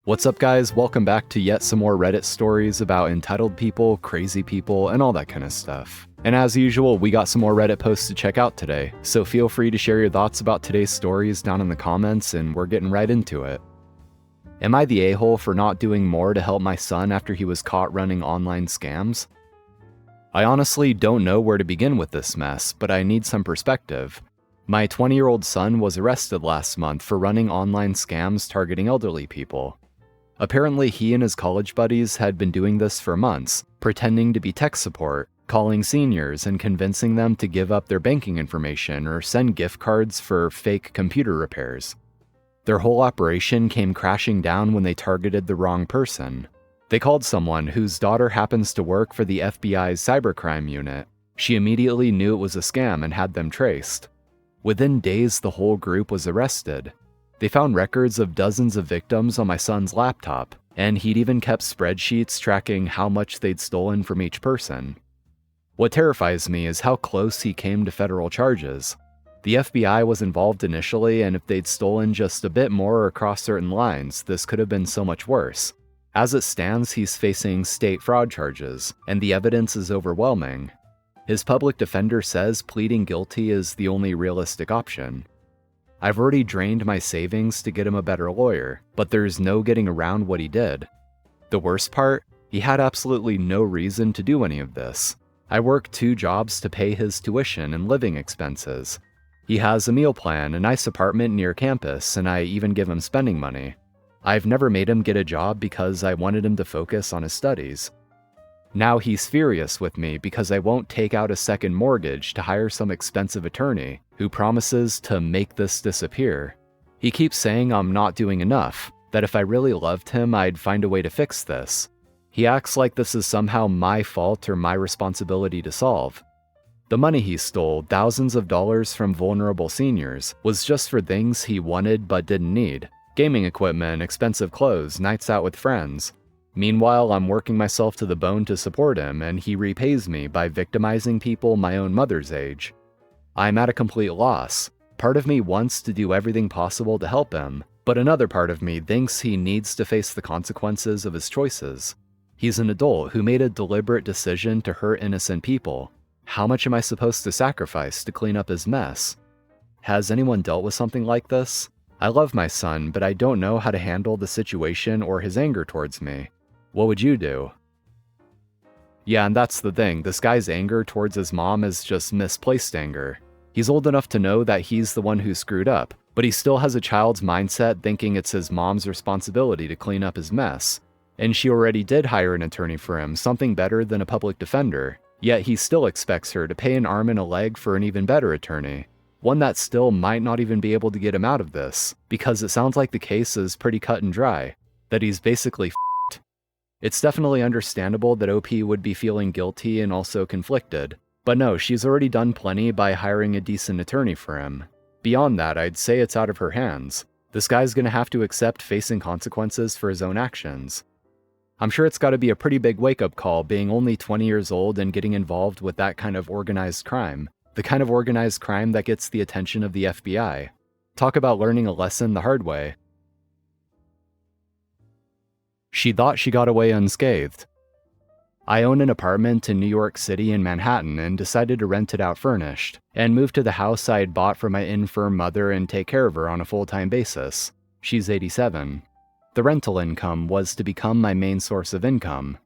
What's up, guys? Welcome back to yet some more Reddit stories about entitled people, crazy people, and all that kind of stuff. And as usual, we got some more Reddit posts to check out today, so feel free to share your thoughts about today's stories down in the comments, and we're getting right into it. Am I the a-hole for not doing more to help my son after he was caught running online scams? I honestly don't know where to begin with this mess, but I need some perspective. My 20-year-old son was arrested last month for running online scams targeting elderly people. Apparently, he and his college buddies had been doing this for months, pretending to be tech support, calling seniors and convincing them to give up their banking information or send gift cards for fake computer repairs. Their whole operation came crashing down when they targeted the wrong person. They called someone whose daughter happens to work for the FBI's cybercrime unit. She immediately knew it was a scam and had them traced. Within days, the whole group was arrested. They found records of dozens of victims on my son's laptop, and he'd even kept spreadsheets tracking how much they'd stolen from each person. What terrifies me is how close he came to federal charges. The FBI was involved initially, and if they'd stolen just a bit more across certain lines, this could have been so much worse. As it stands, he's facing state fraud charges, and the evidence is overwhelming. His public defender says pleading guilty is the only realistic option. I've already drained my savings to get him a better lawyer, but there's no getting around what he did. The worst part? He had absolutely no reason to do any of this. I work 2 jobs to pay his tuition and living expenses. He has a meal plan, a nice apartment near campus, and I even give him spending money. I've never made him get a job because I wanted him to focus on his studies. Now he's furious with me because I won't take out a second mortgage to hire some expensive attorney who promises to make this disappear. He keeps saying I'm not doing enough, that if I really loved him, I'd find a way to fix this. He acts like this is somehow my fault or my responsibility to solve. The money he stole, thousands of dollars from vulnerable seniors, was just for things he wanted but didn't need. Gaming equipment, expensive clothes, nights out with friends. Meanwhile, I'm working myself to the bone to support him, and he repays me by victimizing people my own mother's age. I'm at a complete loss. Part of me wants to do everything possible to help him, but another part of me thinks he needs to face the consequences of his choices. He's an adult who made a deliberate decision to hurt innocent people. How much am I supposed to sacrifice to clean up his mess? Has anyone dealt with something like this? I love my son, but I don't know how to handle the situation or his anger towards me. What would you do? Yeah, and that's the thing. This guy's anger towards his mom is just misplaced anger. He's old enough to know that he's the one who screwed up, but he still has a child's mindset thinking it's his mom's responsibility to clean up his mess. And she already did hire an attorney for him, something better than a public defender. Yet he still expects her to pay an arm and a leg for an even better attorney. One that still might not even be able to get him out of this, because it sounds like the case is pretty cut and dry, that he's basically f***ed. It's definitely understandable that OP would be feeling guilty and also conflicted, but no, she's already done plenty by hiring a decent attorney for him. Beyond that, I'd say it's out of her hands. This guy's gonna have to accept facing consequences for his own actions. I'm sure it's gotta be a pretty big wake-up call being only 20 years old and getting involved with that kind of organized crime. The kind of organized crime that gets the attention of the FBI. Talk about learning a lesson the hard way. She thought she got away unscathed. I own an apartment in New York City and Manhattan and decided to rent it out furnished, and move to the house I had bought for my infirm mother and take care of her on a full-time basis. She's 87. The rental income was to become my main source of income.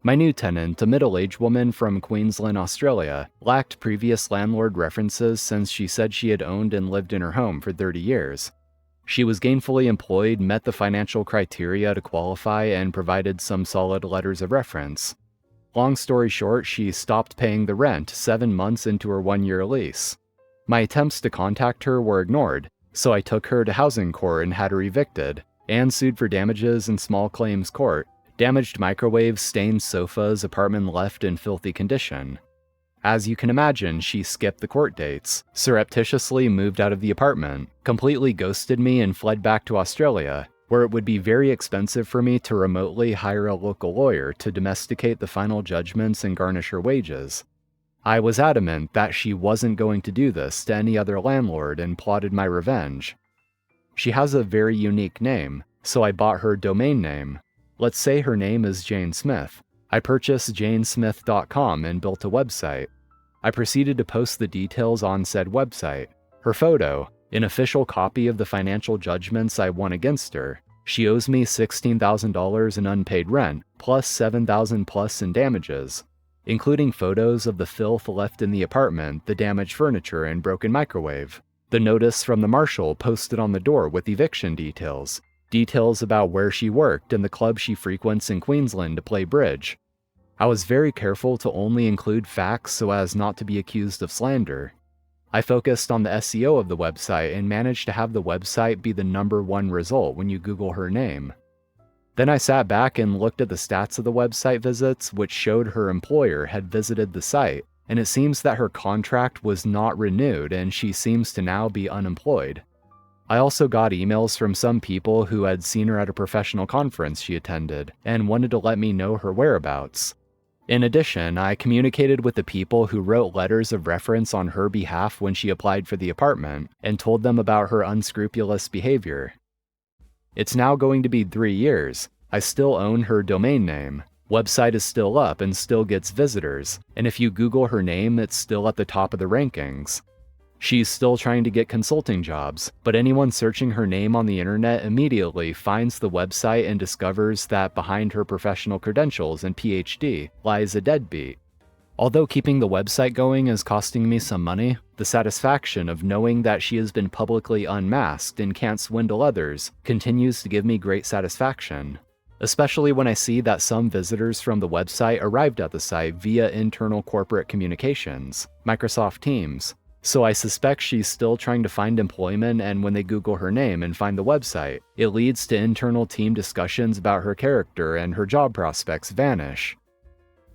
My new tenant, a middle-aged woman from Queensland, Australia, lacked previous landlord references since she said she had owned and lived in her home for 30 years. She was gainfully employed, met the financial criteria to qualify, and provided some solid letters of reference. Long story short, she stopped paying the rent 7 months into her 1-year lease. My attempts to contact her were ignored, so I took her to housing court and had her evicted, and sued for damages in small claims court. Damaged microwaves, stained sofas, apartment left in filthy condition. As you can imagine, she skipped the court dates, surreptitiously moved out of the apartment, completely ghosted me, and fled back to Australia, where it would be very expensive for me to remotely hire a local lawyer to domesticate the final judgments and garnish her wages. I was adamant that she wasn't going to do this to any other landlord and plotted my revenge. She has a very unique name, so I bought her domain name. Let's say her name is Jane Smith. I purchased janesmith.com and built a website. I proceeded to post the details on said website. Her photo, an official copy of the financial judgments I won against her. She owes me $16,000 in unpaid rent, plus $7,000 plus in damages, including photos of the filth left in the apartment, the damaged furniture, and broken microwave. The notice from the marshal posted on the door with eviction details. Details about where she worked and the club she frequents in Queensland to play bridge. I was very careful to only include facts so as not to be accused of slander. I focused on the SEO of the website and managed to have the website be the #1 result when you Google her name. Then I sat back and looked at the stats of the website visits, which showed her employer had visited the site, and it seems that her contract was not renewed and she seems to now be unemployed. I also got emails from some people who had seen her at a professional conference she attended and wanted to let me know her whereabouts. In addition, I communicated with the people who wrote letters of reference on her behalf when she applied for the apartment and told them about her unscrupulous behavior. It's now going to be 3 years. I still own her domain name. Website is still up and still gets visitors, and if you Google her name, it's still at the top of the rankings. She's still trying to get consulting jobs, but anyone searching her name on the internet immediately finds the website and discovers that behind her professional credentials and PhD lies a deadbeat. Although keeping the website going is costing me some money, the satisfaction of knowing that she has been publicly unmasked and can't swindle others continues to give me great satisfaction, especially when I see that some visitors from the website arrived at the site via internal corporate communications, Microsoft Teams. So I suspect she's still trying to find employment, and when they Google her name and find the website, it leads to internal team discussions about her character and her job prospects vanish.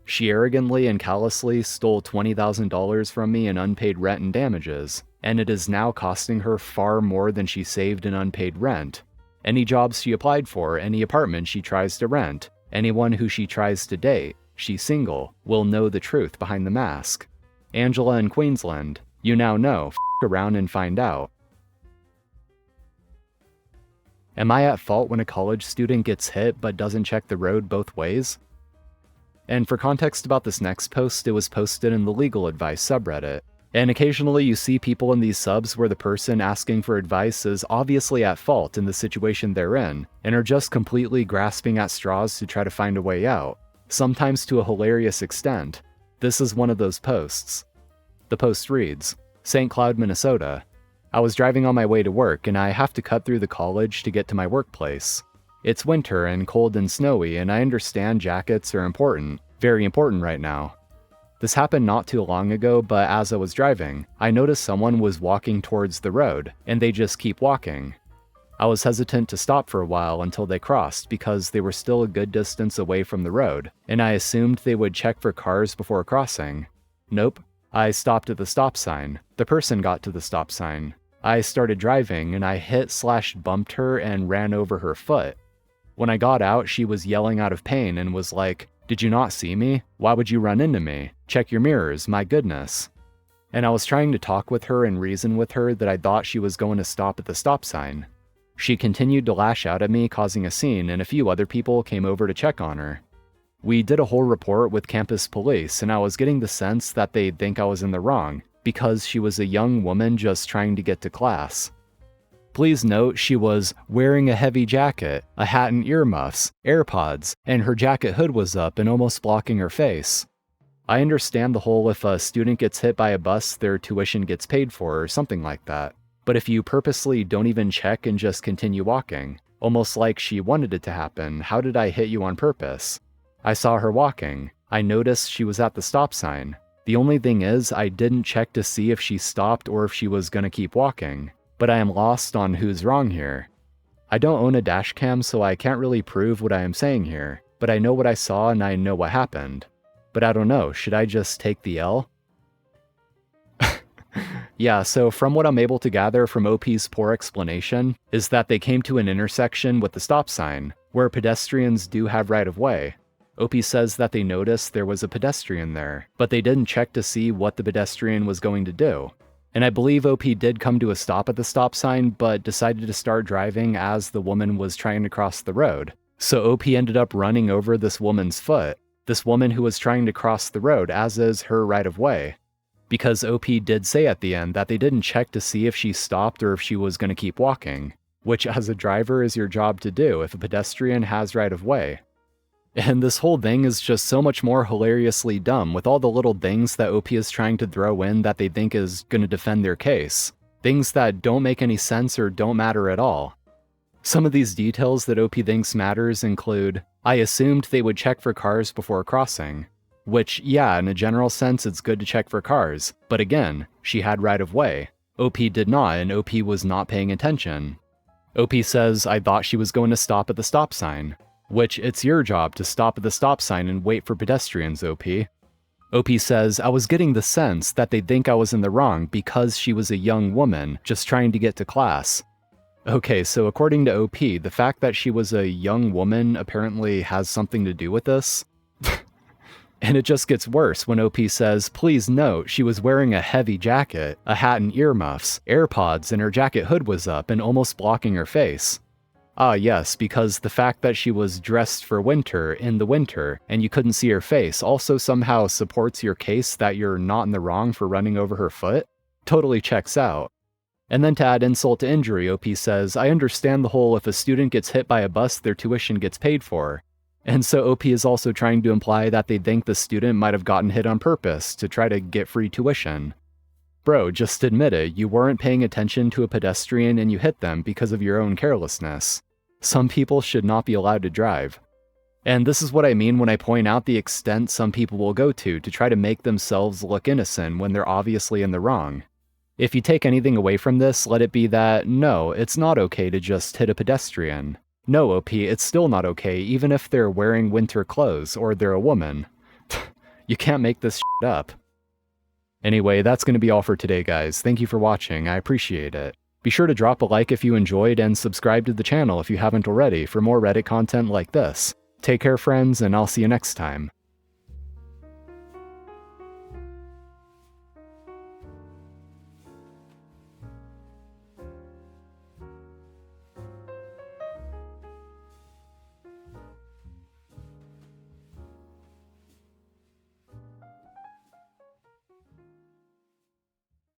She arrogantly and callously stole $20,000 from me in unpaid rent and damages, and it is now costing her far more than she saved in unpaid rent. Any jobs she applied for, any apartment she tries to rent, anyone who she tries to date, she's single, will know the truth behind the mask. Angela in Queensland, you now know, around and find out. Am I at fault when a college student gets hit but doesn't check the road both ways? And for context about this next post, it was posted in the legal advice subreddit. And occasionally you see people in these subs where the person asking for advice is obviously at fault in the situation they're in, and are just completely grasping at straws to try to find a way out, sometimes to a hilarious extent. This is one of those posts. The post reads, St. Cloud, Minnesota. I was driving on my way to work and I have to cut through the college to get to my workplace. It's winter and cold and snowy, and I understand jackets are important, very important right now. This happened not too long ago, but as I was driving, I noticed someone was walking towards the road, and they just keep walking. I was hesitant to stop for a while until they crossed because they were still a good distance away from the road, and I assumed they would check for cars before crossing. Nope. I stopped at the stop sign. The person got to the stop sign. I started driving and I hit/bumped her and ran over her foot. When I got out, she was yelling out of pain and was like, "Did you not see me? Why would you run into me? Check your mirrors, my goodness." And I was trying to talk with her and reason with her that I thought she was going to stop at the stop sign. She continued to lash out at me, causing a scene, and a few other people came over to check on her. We did a whole report with campus police, and I was getting the sense that they'd think I was in the wrong, because she was a young woman just trying to get to class. Please note she was wearing a heavy jacket, a hat and earmuffs, AirPods, and her jacket hood was up and almost blocking her face. I understand the whole if a student gets hit by a bus, their tuition gets paid for or something like that. But if you purposely don't even check and just continue walking, almost like she wanted it to happen, how did I hit you on purpose? I saw her walking. I noticed she was at the stop sign. The only thing is, I didn't check to see if she stopped or if she was gonna keep walking. But I am lost on who's wrong here. I don't own a dash cam, so I can't really prove what I am saying here, but I know what I saw and I know what happened. But I don't know, should I just take the L? Yeah, so from what I'm able to gather from OP's poor explanation, is that they came to an intersection with the stop sign, where pedestrians do have right of way. OP says that they noticed there was a pedestrian there, but they didn't check to see what the pedestrian was going to do. And I believe OP did come to a stop at the stop sign, but decided to start driving as the woman was trying to cross the road. So OP ended up running over this woman's foot, this woman who was trying to cross the road, as is her right of way. Because OP did say at the end that they didn't check to see if she stopped or if she was going to keep walking, which as a driver is your job to do if a pedestrian has right of way. And this whole thing is just so much more hilariously dumb with all the little things that OP is trying to throw in that they think is going to defend their case. Things that don't make any sense or don't matter at all. Some of these details that OP thinks matters include, I assumed they would check for cars before crossing. Which, yeah, in a general sense it's good to check for cars, but again, she had right of way. OP did not, and OP was not paying attention. OP says, I thought she was going to stop at the stop sign. Which, it's your job to stop at the stop sign and wait for pedestrians, OP. OP says, I was getting the sense that they'd think I was in the wrong because she was a young woman, just trying to get to class. Okay, so according to OP, the fact that she was a young woman apparently has something to do with this. And it just gets worse when OP says, please note, she was wearing a heavy jacket, a hat and earmuffs, AirPods, and her jacket hood was up and almost blocking her face. Ah yes, because the fact that she was dressed for winter in the winter and you couldn't see her face also somehow supports your case that you're not in the wrong for running over her foot? Totally checks out. And then to add insult to injury, OP says, I understand the whole if a student gets hit by a bus, their tuition gets paid for. And so OP is also trying to imply that they think the student might have gotten hit on purpose to try to get free tuition. Bro, just admit it, you weren't paying attention to a pedestrian and you hit them because of your own carelessness. Some people should not be allowed to drive. And this is what I mean when I point out the extent some people will go to try to make themselves look innocent when they're obviously in the wrong. If you take anything away from this, let it be that, no, it's not okay to just hit a pedestrian. No, OP, it's still not okay even if they're wearing winter clothes or they're a woman. You can't make this shit up. Anyway, that's going to be all for today, guys. Thank you for watching, I appreciate it. Be sure to drop a like if you enjoyed and subscribe to the channel if you haven't already for more Reddit content like this. Take care, friends, and I'll see you next time.